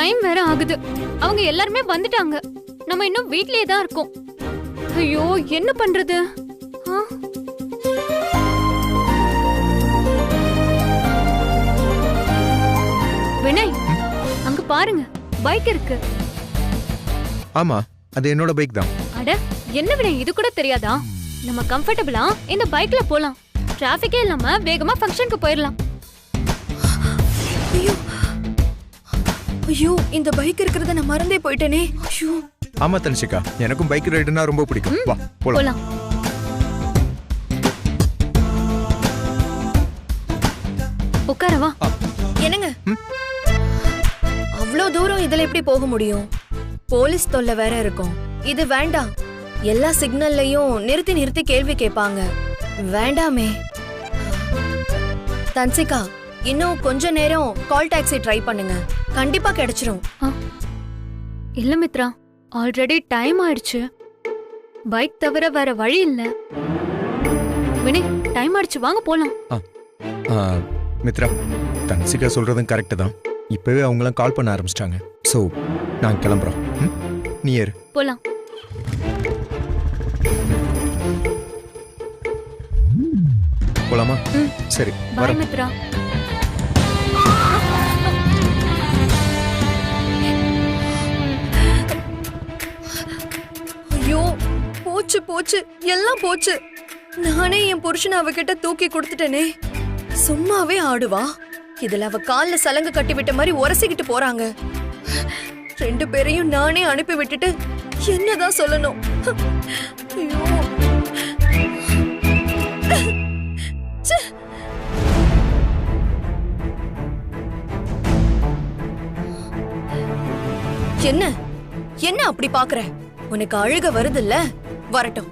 Time வேற ஆகுது. அவங்க எல்லாருமே வந்துட்டாங்க. நம்ம இன்னும் வீட்லயே தான் இருக்கோம். ஐயோ என்ன பண்றது? வினய், அங்க பாருங்க, பைக் இருக்கு. ஆமா, அது என்னோட பைக் தான். அட என்ன வினய், இது கூட தெரியாதா? நம்ம கம்ஃபர்டபிளா இந்த பைக்ல போலாம். டிராபிக்கே இல்லாம வேகமா ஃபங்க்ஷனுக்கு போயிடலாம். ஐயோ ஐயோ, இந்த பைக் இருக்கிறத நான் மறந்தே போயிட்டேனே. ஐயோ. ஆமா தனிஷிகா, எனக்கும் பைக் ரைடுனா ரொம்ப பிடிக்கும். வா போலாம். உட்காரவா? என்னங்க, அவ்வளவு தூரம் இதுல எப்படி போக முடியும்? போலீஸ் தொல்லை வேற இருக்கும். இது வேண்டாம். எல்லா சிக்னல்லையும் நிறுத்தி நிறுத்தி கேள்வி கேட்பாங்க. வேண்டாமே. தன்சிகா, இன்னும் கொஞ்ச நேரம் கால் டாக்ஸி ட்ரை பண்ணுங்க. கண்டிப்பா கிடைச்சிரும். இல்ல மித்ரா, ஆல்ரெடி டைம் ஆயிடுச்சு. பைக் தவிர வேற வழி இல்ல. வினய், டைம் ஆயிடுச்சு, வாங்க போலாம். மித்ரா, தன்சிகா சொல்றதும் கரெக்ட் தான். இப்பவே அவங்களாம் கால் பண்ண ஆரம்பிச்சிட்டாங்க. சோ நான் கிளம்புறோம். நீ ஏறு. போலாம். போலாமா? சரி, பாய் மித்ரா. ஐயோ, போச்சு போச்சு, எல்லாம் போச்சு. நானே என் புருஷனை அவகிட்ட தூக்கி கொடுத்துட்டேனே. சும்மாவே ஆடுவா. இதுல அவ கால்ல சலங்கு கட்டி விட்ட மாதிரி உரசிக்கிட்டு போறாங்க. 2 பேரையும் நானே அனுப்பி விட்டுட்டு என்னதான் சொல்லணும்? ஐயோ. என்ன என்ன அப்படி பாக்குற? உனக்கு அழுக வருதுல்ல? வரட்டும்,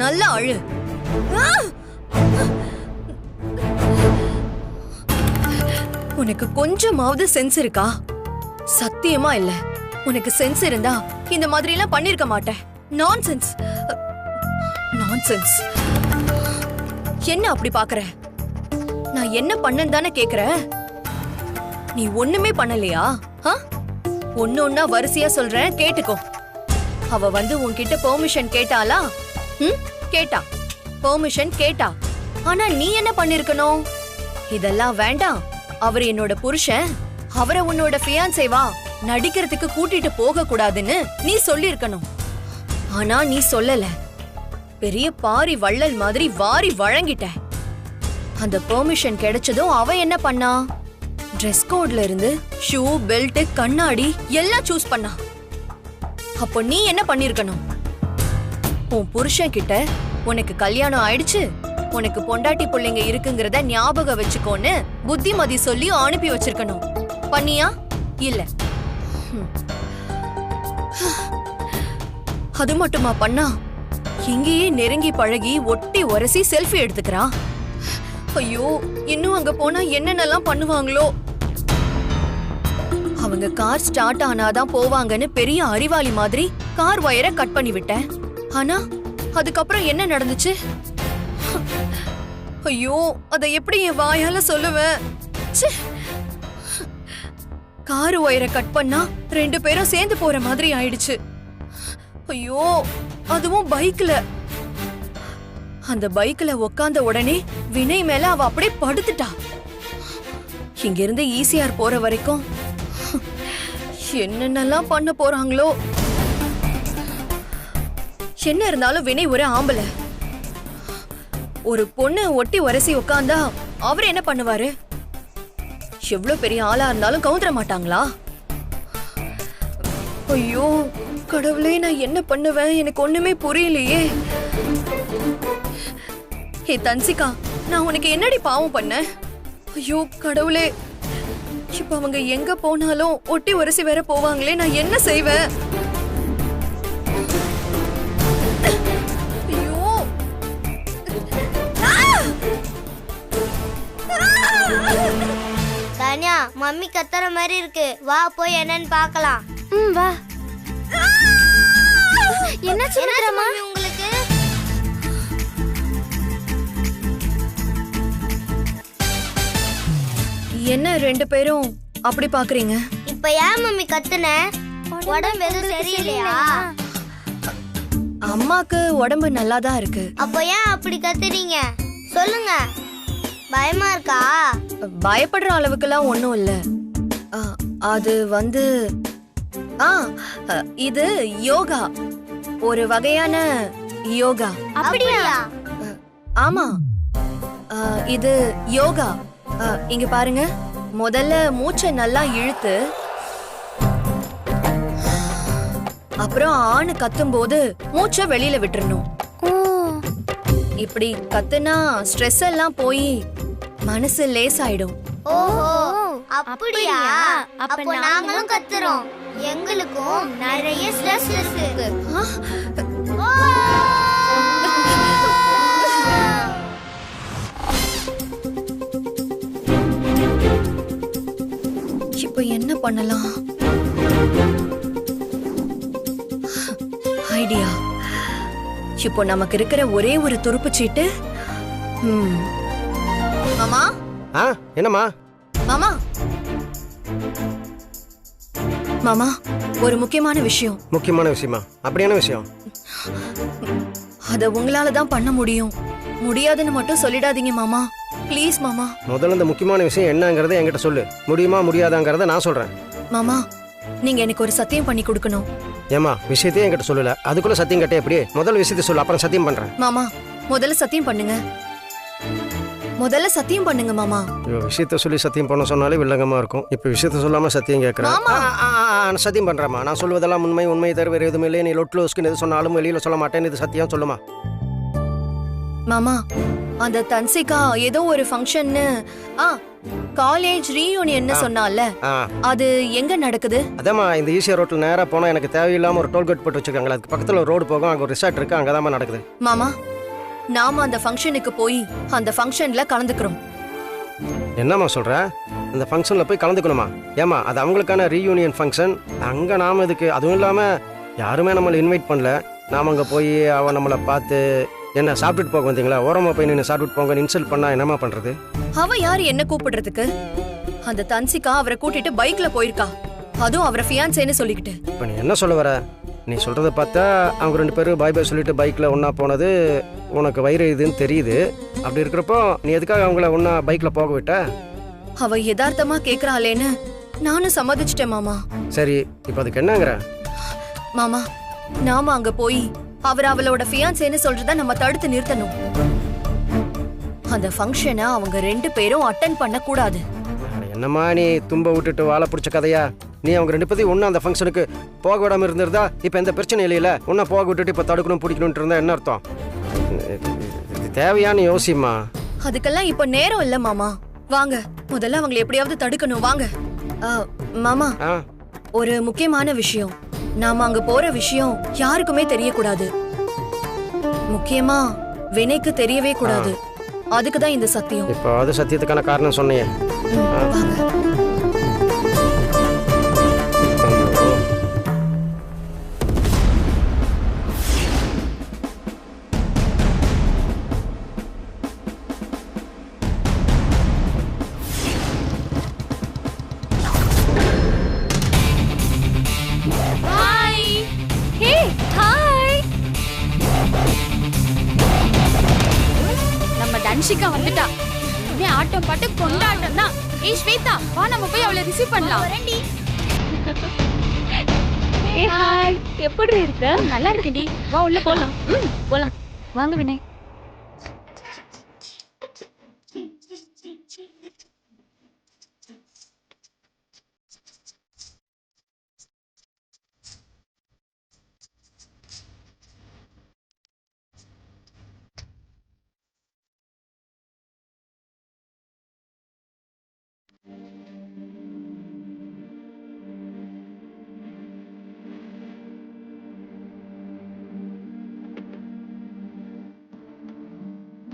நல்லா அழு. உனக்கு கொஞ்சமாவது சென்ஸ் இருக்கா? சத்தியமா இல்ல. உனக்கு சென்ஸ் இருந்தா இந்த மாதிரி எல்லாம் பண்ணிருக்க மாட்டேன். Nonsense, nonsense. என்ன அப்படி பாக்குற? நான் என்ன பண்ணேன்னு தானே கேக்குற? நீ ஒண்ணுமே பண்ணலையா? ஒன்னொன்னா வரிசையா சொல்றேன், கேட்டுக்கோ. அவ வந்து உன்கிட்ட பெர்மிஷன் கேட்டாளா? கேட்டா, பெர்மிஷன் கேட்டா. ஆனா நீ என்ன பண்ணிருக்கணும்? இதெல்லாம் வேண்டாம், அவர் என்னோட புருஷன், அவரை உன்னோட ஃபியான்சேவா நடிக்கிறதுக்கு கூட்டிட்டு போக கூடாதுன்னு நீ சொல்லிருக்கணும். ஆனா நீ சொல்லல. பெரிய பாரி வள்ளல் மாதிரி வாரி வழங்கிட்ட. அந்த பெர்மிஷன் கிடைச்சதும் அவ என்ன பண்ணா? ட்ரெஸ் கோட்ல இருந்து ஷூ, பெல்ட், கண்ணாடி எல்லாம் சூஸ் பண்ணா. அப்போ நீ என்ன பண்ணிருக்கணும்? உன் புருஷன் கிட்ட உனக்கு கல்யாணம் ஆயிடுச்சு, உனக்கு பொண்டாட்டி பிள்ளைங்க இருக்குங்கிறத ஞாபகம் வச்சுக்கோன்னு புத்திமதி சொல்லி அனுப்பி வச்சிருக்கணும். பண்ணியா? இல்ல. அது மட்டுமா பண்ணா? இங்கேயே நெருங்கி பழகி ஒட்டி உரசி செல்ஃபி எடுத்துக்கிறா. ஐயோ, இன்னும் அங்க போனா என்னென்னலாம் பண்ணுவாங்களோ? அவங்க கார் ஸ்டார்ட் ஆனாதான் போவாங்கன்னு பெரிய அறிவாளி மாதிரி கார் வயரை கட் பண்ணி விட்டேன். ஆனா அதுக்கப்புறம் என்ன நடந்துச்சு? ஐயோ, அதை எப்படி என் வாயால சொல்லுவேன்? கார் வயரை கட் பண்ணா 2 பேரும் சேர்ந்து போற மாதிரி ஆயிடுச்சு. ஐயோ, அதுவும் பைக்ல. அந்த பைக்ல உக்காந்த உடனே வினய் மேல அவ அப்படியே படுத்துட்டா. இங்க இருந்து ஈசிஆர் போற வரைக்கும் என்னென்னலாம் பண்ண போறாங்களோ? என்ன இருந்தாலும் வினய் ஒரு ஆம்பளை. ஒரு பொண்ணு ஒட்டி உரசி உட்கார்ந்தா அவர் என்ன பண்ணுவாரு? எவ்வளவு பெரிய ஆளா இருந்தாலும் கவுந்தர மாட்டாங்களா? ஐயோ கடவுளே, நான் என்ன பண்ணுவேன்? எனக்கு ஒண்ணுமே புரியலையே. ஹே தன்சிகா, நான் உனக்கு என்னடி பாவம் பண்ண? ஐயோ கடவுளே, இப்ப அவங்க எங்க போனாலும் ஒட்டி உரசி வேற போவாங்களே, நான் என்ன செய்வேன்? ஐயோ. தானியா, மம்மி கத்துற மாதிரி இருக்கு. வா போய் என்னன்னு பார்க்கலாம். வா. என்னாச்சு உங்களுக்கு? என்ன 2 பேரும் அப்படி பாக்குறீங்க? இப்ப ஏன் மம்மி கத்துன? உடம்பு எதுவும் சரியில்லையா? அம்மாக்கு உடம்பு நல்லா தான் இருக்கு. அப்ப ஏன் அப்படி கத்துறீங்க? சொல்லுங்க. பயமா இருக்கா? பயப்படுற அளவுக்குலாம் ஒண்ணும் இல்ல. அது வந்து இது யோகா, ஒரு வகையான யோகா. அப்படியா? ஆமா, இது யோகா. இங்க பாருங்க, முதல்ல மூச்சை நல்லா இழுத்து, அப்புறம் ஆணு கத்தும் போது மூச்சை வெளியில விட்டுறணும். இப்படி கத்துனா ஸ்ட்ரெஸ் எல்லாம் போய் மனசு லேசாயிடும். ஓஹோ, அப்படியா? அப்ப நாங்களும் கத்துறோம். எங்களுக்கும் நிறைய ஸ்ட்ரெஸ் இருக்கு. இப்போ என்ன பண்ணலாம்? ஐடியா. இப்போ நமக்கு இருக்கிற ஒரே ஒரு துருப்பு சீட்டு. மாமா. என்னம்மா? மாமா, மாமா, ஒரு முக்கியமான விஷயம். முக்கியமான விஷயமா? அப்படியான விஷயம்? அத உங்களால தான் பண்ண முடியும். முடியாதுன்னு மட்டும் சொல்லிடாதீங்க மாமா, ப்ளீஸ் மாமா. முதல்ல இந்த முக்கியமான விஷயம் என்னங்கறத என்கிட்ட சொல்லு. முடியுமா முடியாதாங்கறத நான் சொல்றேன். மாமா, நீங்க எனக்கு ஒரு சத்தியம் பண்ணி கொடுக்கணும். ஏமா, விஷயத்தையே என்கிட்ட சொல்லல, அதுக்குள்ள சத்தியம் கட்ட எப்படி? முதல்ல விஷயத்தை சொல்லு, அப்புறம் சத்தியம் பண்றேன். மாமா, முதல்ல சத்தியம் பண்ணுங்க. முதல்ல சத்தியம் பண்ணுங்க மாமா. விஷயத்த சொல்லி சத்தியம் பண்ண சொன்னாலே வில்லங்கமா இருக்கும். இப்ப விஷயத்த சொல்லாம சத்தியம் கேட்கறேன். சத்தியம் பண்றேமா, நான் சொல்வதெல்லாம் உண்மை, உண்மை தவிர வேறு எதுவும் இல்லை. நீ லொட்லோஸ்க்கு எது சொன்னாலும் வெளியில சொல்ல மாட்டேன்னு இது சத்தியம் சொல்லுமா. மாமா, அந்த தன்சிகா ஏதோ ஒரு ஃபங்க்ஷன்னு காலேஜ் ரீயூனியன் சொன்னால, அது எங்க நடக்குது? அதாம்மா, இந்த ஈசிஆர் ரோட்ல நேரா போனா எனக்கு தேவையில்லாம ஒரு டோல்கேட் போட்டு வச்சிருக்காங்க. அதுக்கு பக்கத்துல ஒரு ரோடு போகும், அங்க ஒரு ரிசார்ட் இருக்கு, அங்கதான் நடக்குது. மாமா, நாம அந்த ஃபங்க்ஷனுக்கு போய் அந்த ஃபங்க்ஷன்ல கலந்துக்கிறோம். என்னம்மா சொல்ற? அந்த ஃபங்க்ஷன்ல போய் கலந்துக்கணுமா? ஏமா, அது அவங்களுக்கான ரீயூனியன் ஃபங்க்ஷன். அங்க நாம இதுக்கு, அதுவும் இல்லாம யாருமே நம்மளை இன்வைட் பண்ணல. நாம அங்க போய் அவ நம்மளை பார்த்து என்ன சாப்பிட்டுட்டு போக வந்தீங்களா, ஓரமா போய் நின்று சாப்பிட்டுட்டு போங்க இன்சல்ட் பண்ணா என்னமா பண்றது? அவ யாரு என்ன கூப்பிடுறதுக்கு? அந்த தன்சிகா அவரை கூட்டிட்டு பைக்ல போயிருக்கா, அதுவும் அவரை ஃபியான்சேன்னு சொல்லிக்கிட்டு. இப்ப நீ என்ன சொல்ல வர? நீ சொல்றத பார்த்தா அவங்க ரெண்டு பேரும் பாய் பாய் சொல்லிட்டு பைக்ல ஒன்னா போனது உனக்கு வயிறு இதுன்னு தெரியுது. அப்படி இருக்கிறப்போ நீ எதுக்காக அவங்கள ஒன்னா பைக்ல போக விட்ட? அவ யதார்த்தமா கேக்குறாளேன்னு நானும் சம்மதிச்சிட்டேன் மாமா. சரி, இப்ப அதுக்கு என்னங்கிற? மாமா, நாம அங்க போய் அவர் அவளோட ஃபியான்சேன்னு சொல்றத நம்ம தடுத்து நிறுத்தணும். அந்த ஃபங்க்ஷனை அவங்க ரெண்டு பேரும் அட்டென்ட் பண்ண கூடாது. என்னம்மா நீ தும்ப விட்டுட்டு வாழை பிடிச்ச கதையா? நீ அவங்க ரெண்டு பேரும் ஒன்னும் அந்த ஃபங்க்ஷனுக்கு போக விடாம இருந்திருந்தா இப்ப எந்த பிரச்சனை இல்லையில. ஒன்னா போக விட்டுட்டு இப்ப தடுக்கணும் பிடிக்கணும்னு இருந்தா என்ன அர்த்தம்? இது தேவையான யோசியம்மா. அதுக்கெல்லாம் இப்ப நேரம் இல்ல மாமா. வாங்க, முதல்ல அவங்களை எப்படியாவது தடுக்கணும். வாங்க. மாமா, ஒரு முக்கியமான விஷயம். நாம அங்க போற விஷயம் யாருக்குமே தெரியக்கூடாது. முக்கியமா வினைக்கு தெரியவே கூடாது. அதுக்குதான் இந்த சத்தியம். இப்போ அது சத்தியத்துக்கான காரணம் சொன்னீங்க. தன்ஷிகா வந்துட்டா. இனிமே ஆட்டம் பாட்டு கொண்டாட்டம் தான். ஏய் ஸ்வேதா, வா நம்ம போய் அவளை ரிசீவ் பண்ணலாம். ஏய் ஹாய், எப்படி இருக்க? நல்லா இருக்கேன்டி, வா உள்ள போலாம். போலாம் வாங்க வினய்.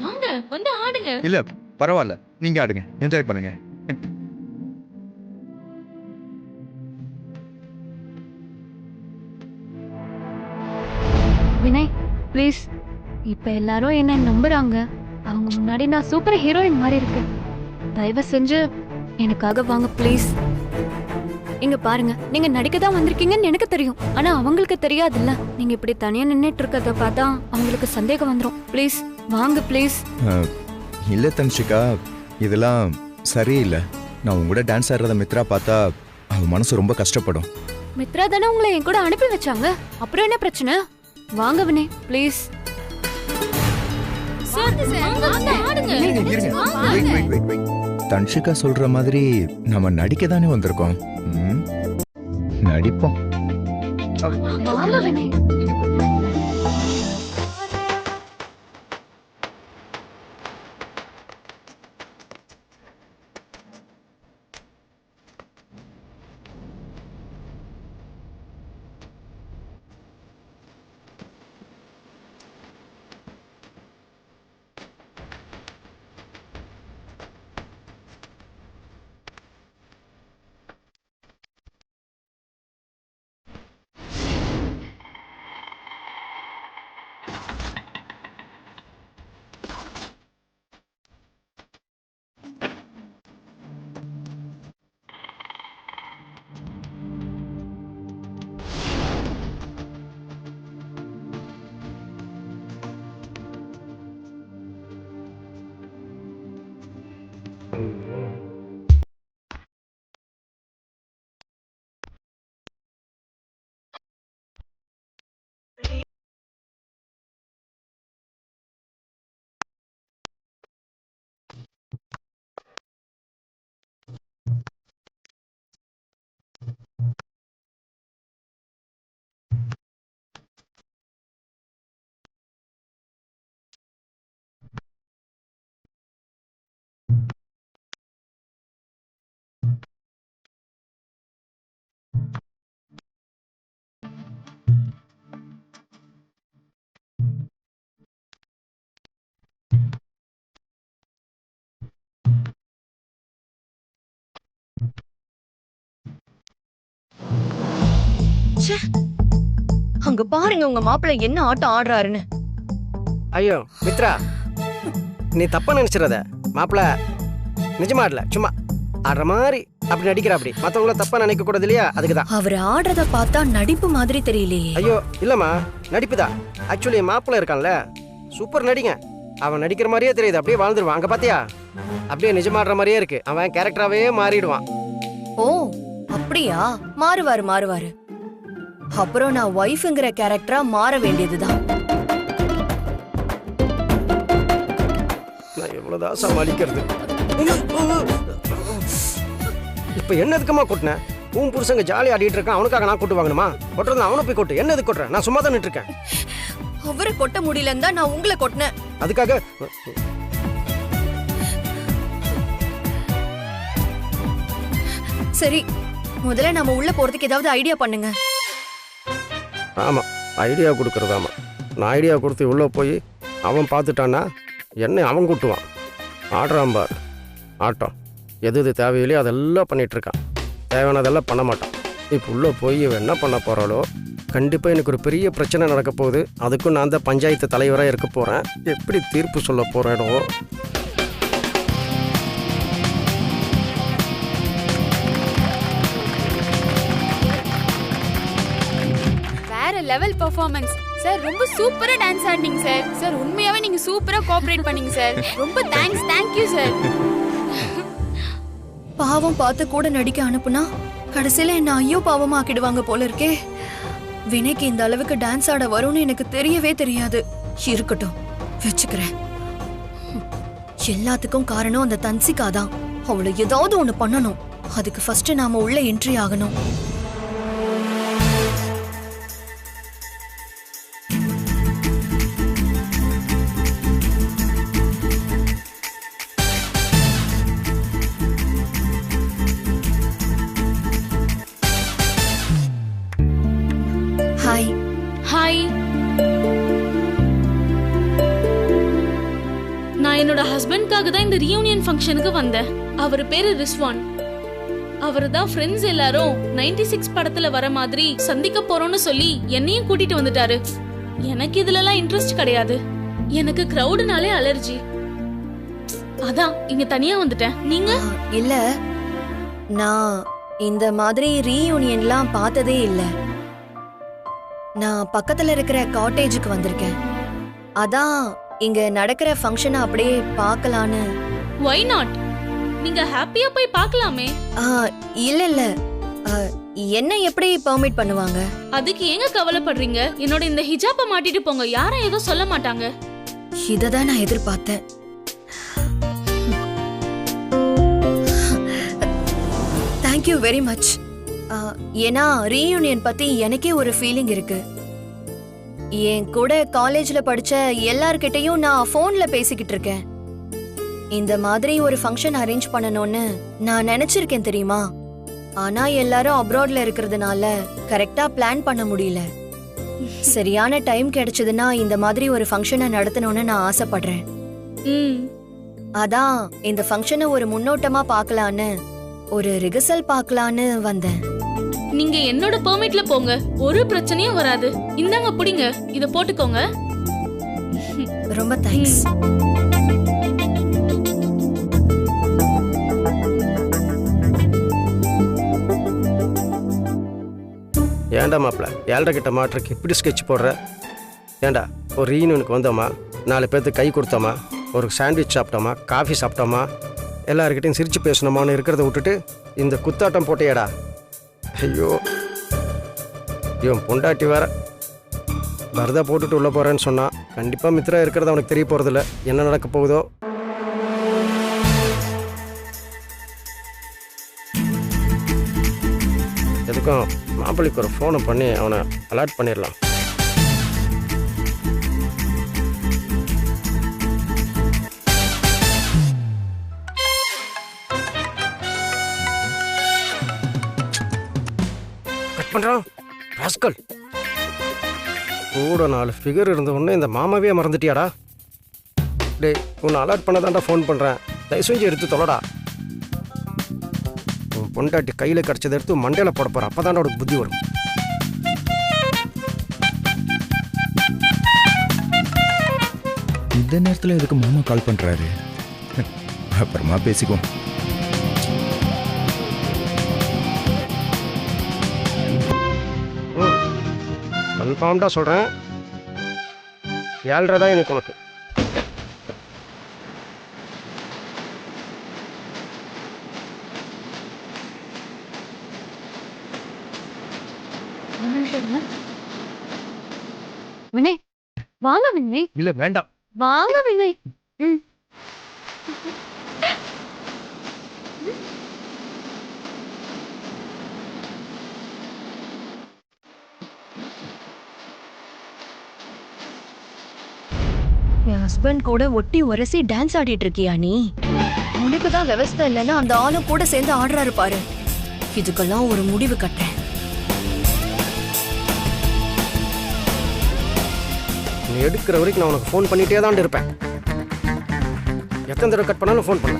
வாங்க வந்து ஆடுங்க. இல்ல பரவாயில்ல, நீங்க ஆடுங்க, என்ஜாய் பண்ணுங்க. வினய் ப்ளீஸ், இப்ப எல்லாரும் என்ன நம்புறாங்க. அவங்க முன்னாடி நான் சூப்பர் ஹீரோயின் மாதிரி இருக்கு. தயவு செஞ்சு எனக்காக வாங்க ப்ளீஸ். இங்க பாருங்க, நீங்க நடிக்க தான் வந்திருக்கீங்கன்னு எனக்கு தெரியும். ஆனா அவங்களுக்கு தெரியாதுல்ல. நீங்க இப்படி தனியா நின்னுட்டு இருக்கறத பார்த்தா அவங்களுக்கு சந்தேகம் வந்துரும். ப்ளீஸ் வாங்க ப்ளீஸ். இல்லை தன்ஷிகா, இதெல்லாம் சரியில்லை. நான் உங்க கூட டான்ஸ் ஆடுறத மித்ரா பார்த்தா அவ மனசு ரொம்ப கஷ்டப்படும். மித்ரா தானே உங்களை என் கூட அனுப்பி வச்சாங்க. அப்புறம் என்ன பிரச்சனை? வாங்க வினய் ப்ளீஸ். தன்ஷிகா சொல்ற மாதிரி நம்ம நடிக்க தானே வந்திருக்கோம். நடிப்போம். வாங்க வினய். அங்க பாருங்க உங்க மாப்பிள்ளை என்ன ஆட்டம் ஆடுறாருன்னு. ஐயோ மித்ரா, நீ தப்பா நினைச்சிடாத. மாப்பிள்ள நிஜமா ஆடல, சும்மா ஆடுற மாதிரி அப்படி நடிக்கிற. அப்படி மற்றவங்கள தப்பா நினைக்க கூடாது இல்லையா? அதுக்கு தான். அவர் ஆடுறத பார்த்தா நடிப்பு மாதிரி தெரியலையே. ஐயோ இல்லம்மா, நடிப்புதான். ஆக்சுவலி மாப்பிள்ள இருக்கான்ல, சூப்பர் நடிங்க. அவன் நடிக்கிற மாதிரியே தெரியுது, அப்படியே வாழ்ந்துருவான். அங்க பாத்தியா, அப்படியே நிஜமாடுற மாதிரியே இருக்கு. அவன் கேரக்டராவே மாறிடுவான். ஓ அப்படியா? மாறுவாரு. அப்புறம் நான் ஒய்ஃப்ங்கிற கேரக்டரா மாற வேண்டியதுதான். நான் எவ்வளவுதான் சமாளிக்கிறது? இப்ப என்ன எதுக்குமா கொட்டின? உன் புருஷங்க ஜாலியா ஆடிட்டு இருக்கான், அவனுக்காக நான் கொட்டு வாங்கணுமா? கொட்டுறது அவனை போய் கொட்டு. என்ன எதுக்கு கொட்டுறேன்? நான் சும்மா தான் நின்று இருக்கேன். அவரை கொட்ட முடியலன்னு தான் நான் உங்களை கொட்டினேன். அதுக்காக சரி, முதல்ல நம்ம உள்ள போறதுக்கு ஏதாவது ஐடியா பண்ணுங்க. ஆமா, ஐடியா கொடுக்கறதாமா. நான் ஐடியா கொடுத்து உள்ள போய் அவன் பார்த்துட்டான்னா என்ன அவன் கூட்டுவான். ஆடுறான் பார் ஆட்டம். எது தேவையில்லையோ அதெல்லாம் பண்ணிட்டு இருக்கான். தேவையானதெல்லாம் பண்ண மாட்டான். இப்போ உள்ள போய் இவன் என்ன பண்ண போறாளோ, கண்டிப்பா எனக்கு ஒரு பெரிய பிரச்சனை நடக்க போகுது. அதுக்கும் நான் தான் பஞ்சாயத்து தலைவராக இருக்க போறேன். எப்படி தீர்ப்பு சொல்ல போறேனோ. Level performance sir. ரொம்ப சூப்பரா டான்ஸ் ஆடினீங்க சார். சார் உண்மையாவே நீங்க சூப்பரா கோஆபரேட் பண்ணீங்க சார். ரொம்ப தேங்க் யூ சார். பாவம் பார்த்து கூட நடிக்க அனுப்புனா கடைசியில என்ன ஐயோ பாவமா ஆக்கிடுவாங்க போல இருக்கே. வினைக்கு இந்த அளவுக்கு டான்ஸ் ஆட வரும்னு எனக்கு தெரியவே தெரியாது. இருக்கட்டும், வச்சுக்கிறேன். எல்லாத்துக்கும் காரணம் அந்த தன்சிகா தான். அவளை ஏதாவது ஒண்ணு பண்ணணும். அதுக்கு ஃபர்ஸ்ட் நாம உள்ள என்ட்ரி ஆகணும். ஹாய். ஹாய். நான் என்னோட ஹஸ்பண்ட்காக தான் இந்த ரீயூனியன் ஃபங்க்ஷனுக்கு வந்தேன். அவர் பேரு ரிஸ்வான். அவர் தான் ஃப்ரெண்ட்ஸ் எல்லாரும் 96 படத்துல வர மாதிரி சந்திக்க போறோம்னு சொல்லி என்னையும் கூட்டிட்டு வந்துட்டாரு. எனக்கு இதுலலாம் இன்ட்ரெஸ்ட் கிடையாது. எனக்கு கிரவுடுனாலே அலர்ஜி. அதான் இங்க தனியா வந்துட்டேன். நீங்க? இல்ல, நான் இந்த மாதிரி ரீயூனியன்லாம் பார்த்ததே இல்ல. நான் பக்கத்துல இருக்கிற காட்டேஜுக்கு வந்திருக்கேன். அதான் இங்க நடக்கிற ஃபங்க்ஷனை அப்படியே பார்க்கலான்னு. Why not? நீங்க ஹாப்பியா போய் பார்க்கலாமே. ஆ, இல்ல இல்ல, என்ன எப்படி பெர்மிட் பண்ணுவாங்க? அதுக்கு ஏங்க கவலைப்படுறீங்க? என்னோட இந்த ஹிஜாபை மாட்டிட்டு போங்க, யாரும் எதுவும் சொல்ல மாட்டாங்க. இததான் நான் எதிர்பார்த்தேன். Thank you very much. ஏன்னா ரீயூனியன் பத்தி எனக்கே ஒரு ஃபீலிங் இருக்கு. என் கூட காலேஜ்ல படிச்ச எல்லார்கிட்டயும் நான் போன்ல பேசிக்கிட்டு இருக்கேன். இந்த மாதிரி ஒரு ஃபங்க்ஷன் அரேஞ்ச் பண்ணணும்னு நான் நினைச்சிருக்கேன் தெரியுமா? ஆனா எல்லாரும் அப்ராட்ல இருக்கிறதுனால கரெக்டா பிளான் பண்ண முடியல. சரியான டைம் கிடைச்சதுன்னா இந்த மாதிரி ஒரு ஃபங்க்ஷனை நடத்தணும்னு நான் ஆசைப்படுறேன். அதான் இந்த ஃபங்க்ஷனை ஒரு முன்னோட்டமா பார்க்கலான்னு, ஒரு ரிஹர்சல் பார்க்கலான்னு வந்தேன். நீங்க என்னோட பெர்மிட்ல போங்க, ஒரு பிரச்சனையும் வராது. இந்தாங்க புடிங்க, இத போட்டுக்கோங்க. ரொம்ப தேங்க்ஸ். ஏன்டா மாப்பிள்ள 7:30 கிட்ட மாட்டுறக்கு இப்படி ஸ்கெட்ச் போடுற? ஏன்டா ஒரு ரீயூனியனுக்கு வந்தோமா, 4 பேர்த்துக்கு கை கொடுத்தோமா, ஒரு சாண்ட்விச் சாப்பிட்டோமா, காஃபி சாப்பிட்டோமா, எல்லாருக்கிட்டையும் சிரிச்சு பேசணுமான்னு இருக்கிறத விட்டுட்டு இந்த குத்தாட்டம் போட்டியடா. ஐயோ, இவன் பொண்டாட்டி வேற பரதா போட்டுட்டு உள்ளே போகிறேன்னு சொன்னான். கண்டிப்பாக மித்ரா இருக்கிறது அவனுக்கு தெரிய போகிறதில்ல. என்ன நடக்க போகுதோ? எதுக்கும் மாப்பிள்ளைக்கு ஒரு ஃபோனை பண்ணி அவனை அலர்ட் பண்ணிடலாம். கட் பண்ணுறான் ராஸ்கல். கூட 4 ஃபிகர் இருந்த உடனே இந்த மாமாவே மறந்துட்டியாடா? டேய், உன்னை அலர்ட் பண்ண தான்டா ஃபோன் பண்ணுறேன், தயவு செஞ்சு எடுத்து தொலைடா. உன் பொண்டாட்டி கையில் கிடச்சதை எடுத்து மண்டையில் போட போகிற, அப்போ தான்டா உனக்கு புத்தி வரும். இந்த நேரத்தில் எதுக்கு மாமா கால் பண்ணுறாரு? அப்புறமா பேசிக்குவோம். கன்ஃபார்ம்டா சொல்கிறேன், 7:30 தான் எனக்கு உனக்கு. வினய் வாங்க. வினய் இல்ல வேண்டாம். வாங்க வினய். என் ஹஸ்பண்ட் கூட ஒட்டி உரசி டான்ஸ் ஆடிட்டு இருக்கியா நீ? உனக்கு தான் விவசாயம் இல்லைன்னா அந்த ஆளும் கூட சேர்ந்து ஆடுறாரு பாரு. இதுக்கெல்லாம் ஒரு முடிவு கட்டேன். நீ எடுக்கிற வரைக்கும் நான் உனக்கு ஃபோன் பண்ணிகிட்டே தான் இருப்பேன். எத்தனை தடவை கட் பண்ணாலும் ஃபோன் பண்ண.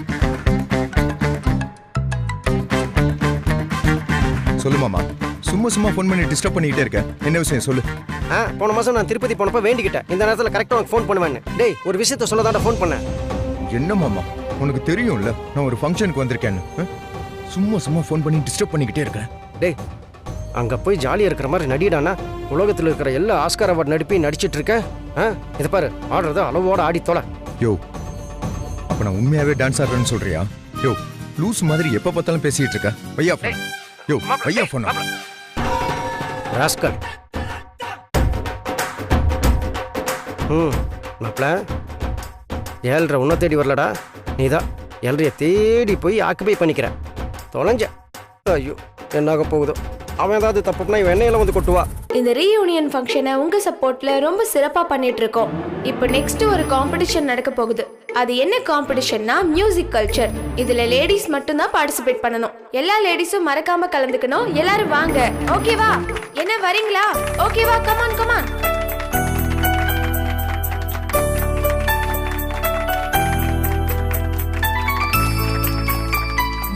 சொல்லு மாமா, சும்மா சும்மா ஃபோன் பண்ணி டிஸ்டர்ப் பண்ணிக்கிட்டே இருக்க. என்ன விஷயம் சொல்லு. போன மாதம் நான் திருப்பதி போனப்போ வேண்டிக்கிட்டேன் இந்த நேரத்தில் கரெக்டாக உனக்கு ஃபோன் பண்ணுவேன்னு. டேய், ஒரு விஷயத்த சொல்ல தான்டா ஃபோன் பண்ணேன். என்ன மாமா, உனக்கு தெரியும்ல நான் ஒரு ஃபங்க்ஷனுக்கு வந்திருக்கேன்னு. சும்மா சும்மா ஃபோன் பண்ணி டிஸ்டர்ப் பண்ணிக்கிட்டே இருக்கேன். டேய், அங்கே போய் ஜாலியாக இருக்கிற மாதிரி நடிடானா. உலகத்தில் இருக்கிற எல்லா ஆஸ்கார் அவார்ட் நடிப்பையும் நடிச்சிட்டு இருக்கேன். இதை பாரு, ஆடுறத அளவோட ஆடி தொலை. யோ, அப்ப நான் உண்மையாவே டான்ஸ் ஆடுறேன்னு சொல்றியா? யோ, லூஸ் மாதிரி எப்ப பார்த்தாலும் பேசிட்டு இருக்க. பையா ஃபோன். யோ, பையா ஃபோன். ராஸ்கல். மாப்பிள்ள 7:30 உன்னை தேடி வரலடா, நீதான் 7:30 தேடி போய் ஆக்குபை பண்ணிக்கிற. தொலைஞ்ச. ஐயோ, என்னாக போகுதோ? அவன் ஏதாவது தப்புனா இவன் எண்ணெயில வந்து கொட்டுவா. இந்த ரீயூனியன் ஃபங்க்ஷனை உங்க சப்போர்ட்ல ரொம்ப சிறப்பா பண்ணிட்டு இருக்கோம். இப்போ நெக்ஸ்ட் ஒரு காம்படிஷன் நடக்க போகுது. அது என்ன காம்படிஷன்னா மியூசிக் கல்ச்சர். இதுல லேடிஸ் மட்டும் தான் பார்ட்டிசிபேட் பண்ணணும். எல்லா லேடிஸும் மறக்காம கலந்துக்கணும். எல்லாரும் வாங்க, ஓகேவா? என்ன வரீங்களா? ஓகேவா? Come on come on.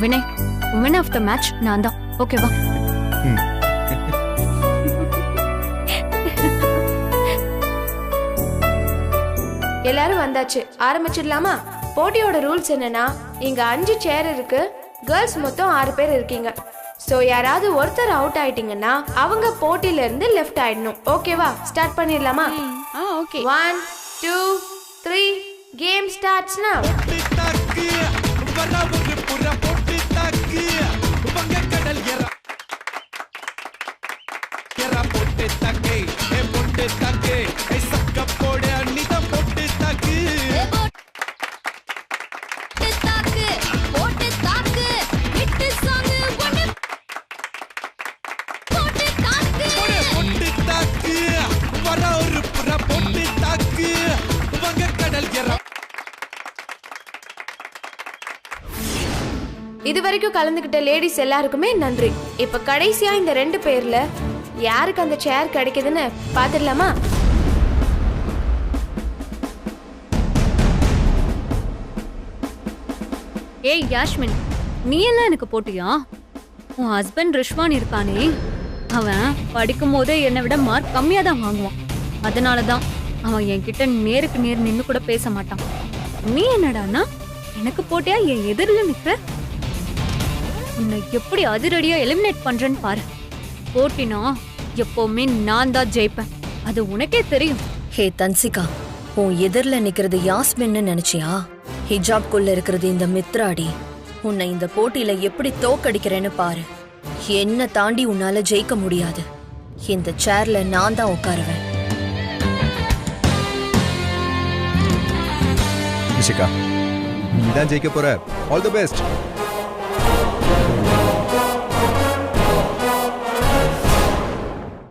Vinay, woman of the match நான் தான், ஓகேவா? எல்லாரும் வந்தாச்சு, ஆரம்பிச்சிடலாமா? போட்டியோட ரூல்ஸ் என்னன்னா, இங்க 5 சேர் இருக்கு. கேர்ள்ஸ் மொத்தம் 6 பேர் இருக்கீங்க. ஸோ யாராவது ஒருத்தர் அவுட் ஆயிட்டீங்கன்னா அவங்க போட்டியில இருந்து லெஃப்ட் ஆயிடணும். ஓகேவா? ஸ்டார்ட் பண்ணிடலாமா? ஓகே. 1 2 3 கேம் ஸ்டார்ட்ஸ் நவ. இது வரைக்கும் கலந்துக்கிட்ட லேடிஸ் எல்லாருக்குமே நன்றி. இப்ப கடைசியா இந்த 2 பேர்ல யாருக்கு அந்த சேர் கிடைக்குதுன்னு பாத்துடலாமா? ஏய் யாஸ்மின், நீ எல்லாம் எனக்கு போட்டியா? உன் ஹஸ்பண்ட் ரிஷ்வான் இருக்கானே, அவன் படிக்கும் போதே என்னை விட மார்க் கம்மியா தான் வாங்குவான். அதனாலதான் அவன் என்கிட்ட நேருக்கு நேர் நின்னு கூட பேச மாட்டான். நீ என்னடானா எனக்கு போட்டியா என் எதிரில நிக்கிற? உன்னை எப்படி அதிரடியா எலிமினேட் பண்றேன்னு பாரு. போட்டினா எப்பவுமே நான் தான் ஜெயிப்பேன், அது உனக்கே தெரியும். ஹே தன்சிகா, உன் எதிரில் நிக்கிறது யாஸ்மின்னு நினைச்சியா? ஹிஜாப்குள்ள இருக்கிறது இந்த மித்ராடி. உன்னை இந்த போட்டியில எப்படி தோக்கடிக்கிறேன்னு பாரு. என்ன தாண்டி உன்னால ஜெயிக்க முடியாது. இந்த சேர்ல நான் தான் உட்காருவேன். நிஷிகா, நீ தான் ஜெயிக்க போற. All the best.